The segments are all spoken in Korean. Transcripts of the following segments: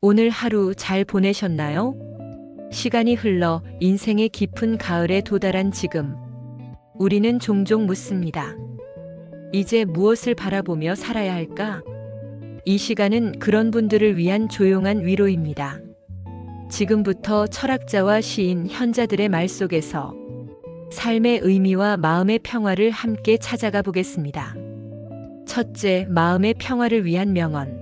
오늘 하루 잘 보내셨나요? 시간이 흘러 인생의 깊은 가을에 도달한 지금, 우리는 종종 묻습니다. 이제 무엇을 바라보며 살아야 할까? 이 시간은 그런 분들을 위한 조용한 위로입니다. 지금부터 철학자와 시인 현자들의 말 속에서 삶의 의미와 마음의 평화를 함께 찾아가 보겠습니다. 첫째, 마음의 평화를 위한 명언.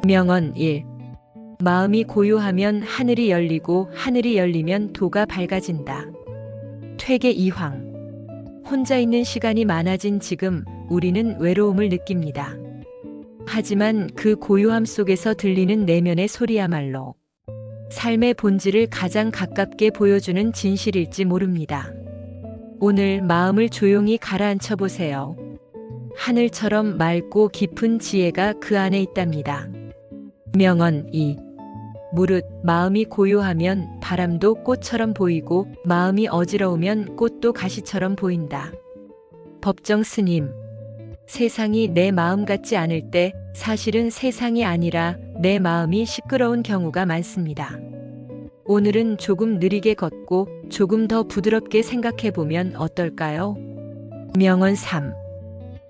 명언 1. 마음이 고요하면 하늘이 열리고 하늘이 열리면 도가 밝아진다. 퇴계 이황. 혼자 있는 시간이 많아진 지금 우리는 외로움을 느낍니다. 하지만 그 고요함 속에서 들리는 내면의 소리야말로 삶의 본질을 가장 가깝게 보여주는 진실일지 모릅니다. 오늘 마음을 조용히 가라앉혀 보세요. 하늘처럼 맑고 깊은 지혜가 그 안에 있답니다. 명언 2. 무릇 마음이 고요하면 바람도 꽃처럼 보이고 마음이 어지러우면 꽃도 가시처럼 보인다. 법정 스님. 세상이 내 마음 같지 않을 때 사실은 세상이 아니라 내 마음이 시끄러운 경우가 많습니다. 오늘은 조금 느리게 걷고 조금 더 부드럽게 생각해 보면 어떨까요? 명언 3.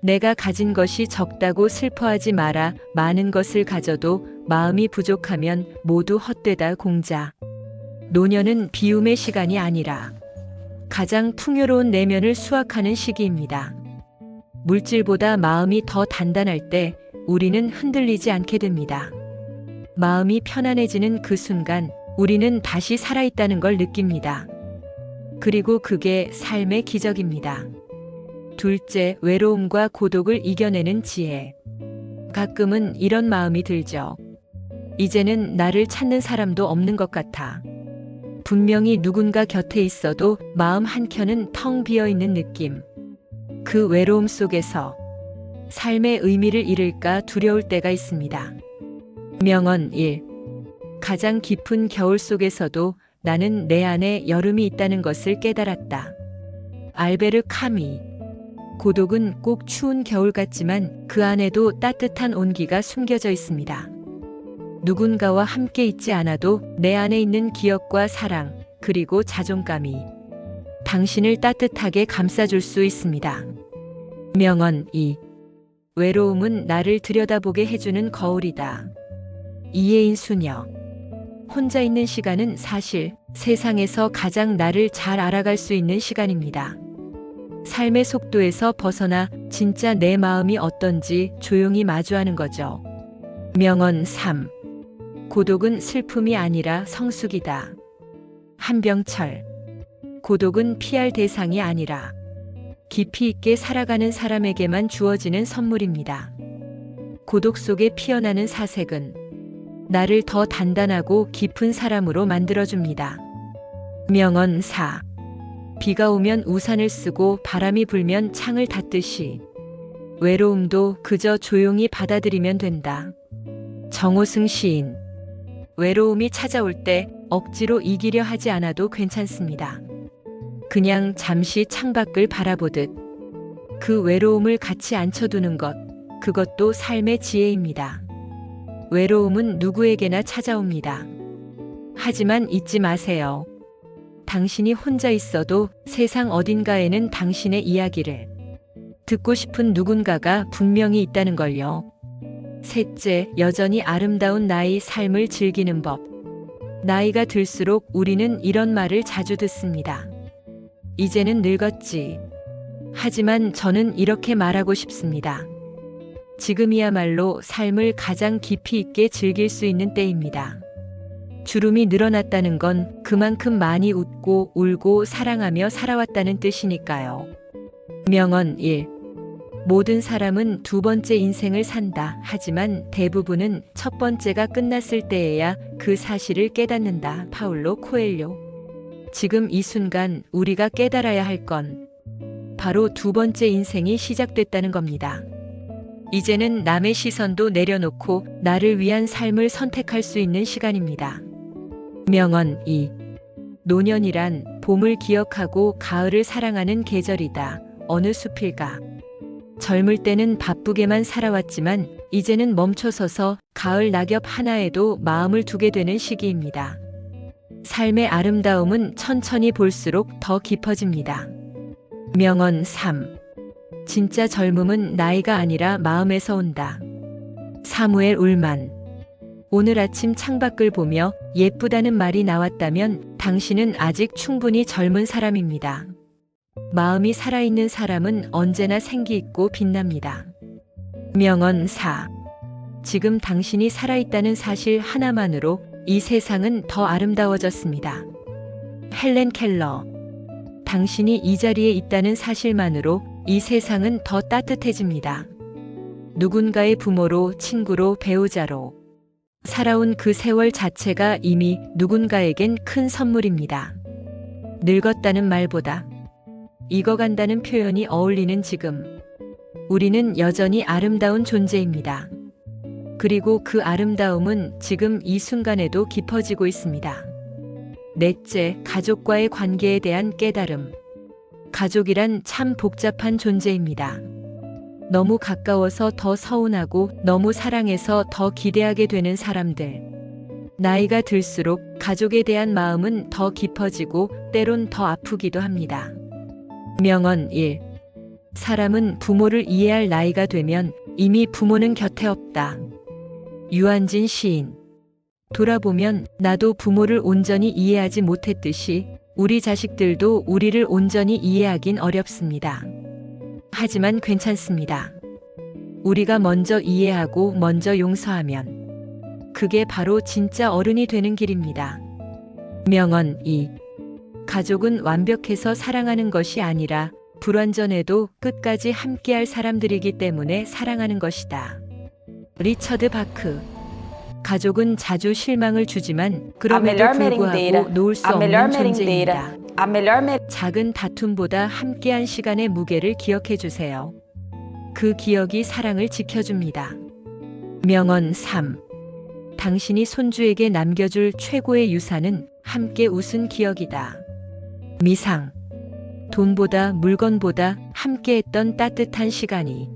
내가 가진 것이 적다고 슬퍼하지 마라. 많은 것을 가져도 마음이 부족하면 모두 헛되다. 공자. 노년은 비움의 시간이 아니라 가장 풍요로운 내면을 수확하는 시기입니다. 물질보다 마음이 더 단단할 때 우리는 흔들리지 않게 됩니다. 마음이 편안해지는 그 순간 우리는 다시 살아있다는 걸 느낍니다. 그리고 그게 삶의 기적입니다. 둘째, 외로움과 고독을 이겨내는 지혜. 가끔은 이런 마음이 들죠. 이제는 나를 찾는 사람도 없는 것 같아. 분명히 누군가 곁에 있어도 마음 한켠은 텅 비어 있는 느낌. 그 외로움 속에서 삶의 의미를 잃을까 두려울 때가 있습니다. 명언 1. 가장 깊은 겨울 속에서도 나는 내 안에 여름이 있다는 것을 깨달았다. 알베르 카미. 고독은 꼭 추운 겨울 같지만 그 안에도 따뜻한 온기가 숨겨져 있습니다. 누군가와 함께 있지 않아도 내 안에 있는 기억과 사랑, 그리고 자존감이 당신을 따뜻하게 감싸줄 수 있습니다. 명언 2. 외로움은 나를 들여다보게 해주는 거울이다. 이혜인 수녀. 혼자 있는 시간은 사실 세상에서 가장 나를 잘 알아갈 수 있는 시간입니다. 삶의 속도에서 벗어나 진짜 내 마음이 어떤지 조용히 마주하는 거죠. 명언 3. 고독은 슬픔이 아니라 성숙이다. 한병철. 고독은 피할 대상이 아니라 깊이 있게 살아가는 사람에게만 주어지는 선물입니다. 고독 속에 피어나는 사색은 나를 더 단단하고 깊은 사람으로 만들어줍니다. 명언 4. 비가 오면 우산을 쓰고 바람이 불면 창을 닫듯이 외로움도 그저 조용히 받아들이면 된다. 정호승 시인. 외로움이 찾아올 때 억지로 이기려 하지 않아도 괜찮습니다. 그냥 잠시 창밖을 바라보듯 그 외로움을 같이 앉혀두는 것, 그것도 삶의 지혜입니다. 외로움은 누구에게나 찾아옵니다. 하지만 잊지 마세요. 당신이 혼자 있어도 세상 어딘가에는 당신의 이야기를 듣고 싶은 누군가가 분명히 있다는 걸요. 셋째, 여전히 아름다운 나의 삶을 즐기는 법. 나이가 들수록 우리는 이런 말을 자주 듣습니다. 이제는 늙었지. 하지만 저는 이렇게 말하고 싶습니다. 지금이야말로 삶을 가장 깊이 있게 즐길 수 있는 때입니다. 주름이 늘어났다는 건 그만큼 많이 웃고 울고 사랑하며 살아왔다는 뜻이니까요. 명언 1. 모든 사람은 두 번째 인생을 산다. 하지만 대부분은 첫 번째가 끝났을 때에야 그 사실을 깨닫는다. 파울로 코엘료. 지금 이 순간 우리가 깨달아야 할 건 바로 두 번째 인생이 시작됐다는 겁니다. 이제는 남의 시선도 내려놓고 나를 위한 삶을 선택할 수 있는 시간입니다. 명언 2. 노년이란 봄을 기억하고 가을을 사랑하는 계절이다. 어느 숲일까? 젊을 때는 바쁘게만 살아왔지만 이제는 멈춰서서 가을 낙엽 하나에도 마음을 두게 되는 시기입니다. 삶의 아름다움은 천천히 볼수록 더 깊어집니다. 명언 3. 진짜 젊음은 나이가 아니라 마음에서 온다. 사무엘 울만. 오늘 아침 창밖을 보며 예쁘다는 말이 나왔다면 당신은 아직 충분히 젊은 사람입니다. 마음이 살아있는 사람은 언제나 생기 있고 빛납니다. 명언 4. 지금 당신이 살아있다는 사실 하나만으로 이 세상은 더 아름다워졌습니다. 헬렌 켈러. 당신이 이 자리에 있다는 사실만으로 이 세상은 더 따뜻해집니다. 누군가의 부모로, 친구로, 배우자로 살아온 그 세월 자체가 이미 누군가에겐 큰 선물입니다. 늙었다는 말보다 익어간다는 표현이 어울리는 지금, 우리는 여전히 아름다운 존재입니다. 그리고 그 아름다움은 지금 이 순간에도 깊어지고 있습니다. 넷째, 가족과의 관계에 대한 깨달음. 가족이란 참 복잡한 존재입니다. 너무 가까워서 더 서운하고 너무 사랑해서 더 기대하게 되는 사람들. 나이가 들수록 가족에 대한 마음은 더 깊어지고 때론 더 아프기도 합니다. 명언 1. 사람은 부모를 이해할 나이가 되면 이미 부모는 곁에 없다. 유한진 시인. 돌아보면 나도 부모를 온전히 이해하지 못했듯이 우리 자식들도 우리를 온전히 이해하긴 어렵습니다. 하지만 괜찮습니다. 우리가 먼저 이해하고 먼저 용서하면 그게 바로 진짜 어른이 되는 길입니다. 명언 2. 가족은 완벽해서 사랑하는 것이 아니라 불완전해도 끝까지 함께할 사람들이기 때문에 사랑하는 것이다. 리처드 바크. 가족은 자주 실망을 주지만 그럼에도 불구하고 놓을 수 없는 존재입니다. 작은 다툼보다 함께한 시간의 무게를 기억해 주세요. 그 기억이 사랑을 지켜줍니다. 명언 3. 당신이 손주에게 남겨줄 최고의 유산은 함께 웃은 기억이다. 미상. 돈보다 물건보다 함께했던 따뜻한 시간이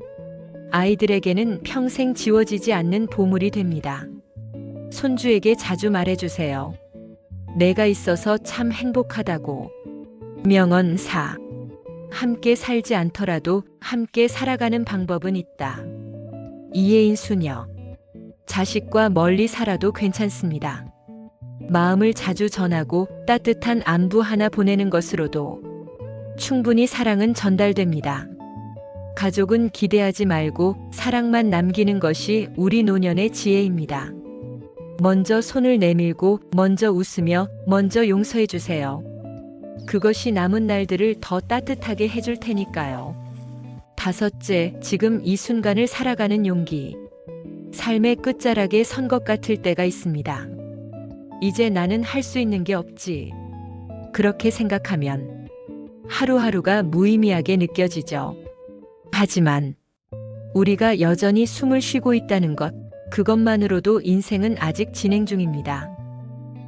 아이들에게는 평생 지워지지 않는 보물이 됩니다. 손주에게 자주 말해주세요. 내가 있어서 참 행복하다고. 명언 4. 함께 살지 않더라도 함께 살아가는 방법은 있다. 이혜인 수녀. 자식과 멀리 살아도 괜찮습니다. 마음을 자주 전하고 따뜻한 안부 하나 보내는 것으로도 충분히 사랑은 전달됩니다. 가족은 기대하지 말고 사랑만 남기는 것이 우리 노년의 지혜입니다. 먼저 손을 내밀고 먼저 웃으며 먼저 용서해 주세요. 그것이 남은 날들을 더 따뜻하게 해줄 테니까요. 다섯째, 지금 이 순간을 살아가는 용기. 삶의 끝자락에 선 것 같을 때가 있습니다. 이제 나는 할 수 있는 게 없지. 그렇게 생각하면 하루하루가 무의미하게 느껴지죠. 하지만 우리가 여전히 숨을 쉬고 있다는 것, 그것만으로도 인생은 아직 진행 중입니다.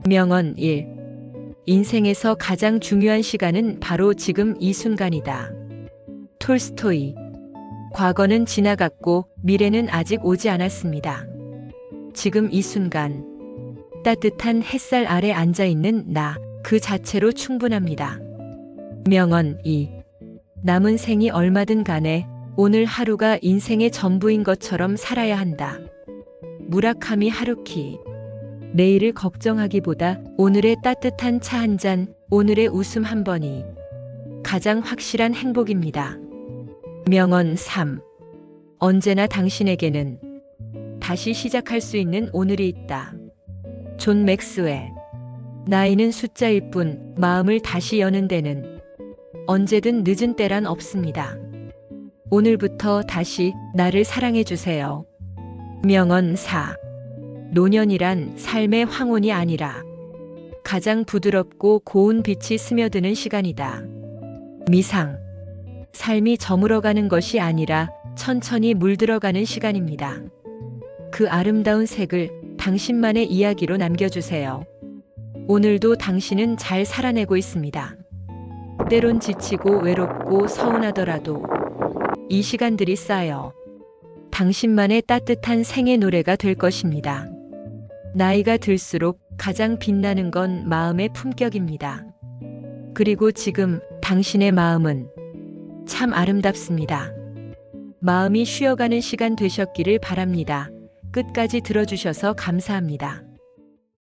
명언 1. 인생에서 가장 중요한 시간은 바로 지금 이 순간이다. 톨스토이. 과거는 지나갔고 미래는 아직 오지 않았습니다. 지금 이 순간, 따뜻한 햇살 아래 앉아있는 나, 그 자체로 충분합니다. 명언 2. 남은 생이 얼마든 간에 오늘 하루가 인생의 전부인 것처럼 살아야 한다. 무라카미 하루키. 내일을 걱정하기보다 오늘의 따뜻한 차 한 잔, 오늘의 웃음 한 번이 가장 확실한 행복입니다. 명언 3. 언제나 당신에게는 다시 시작할 수 있는 오늘이 있다. 존 맥스웰. 나이는 숫자일 뿐 마음을 다시 여는 데는 언제든 늦은 때란 없습니다. 오늘부터 다시 나를 사랑해 주세요. 명언 4. 노년이란 삶의 황혼이 아니라 가장 부드럽고 고운 빛이 스며드는 시간이다. 미상. 삶이 저물어가는 것이 아니라 천천히 물들어가는 시간입니다. 그 아름다운 색을 당신만의 이야기로 남겨주세요. 오늘도 당신은 잘 살아내고 있습니다. 때론 지치고 외롭고 서운하더라도 이 시간들이 쌓여 당신만의 따뜻한 생애 노래가 될 것입니다. 나이가 들수록 가장 빛나는 건 마음의 품격입니다. 그리고 지금 당신의 마음은 참 아름답습니다. 마음이 쉬어가는 시간 되셨기를 바랍니다. 끝까지 들어주셔서 감사합니다.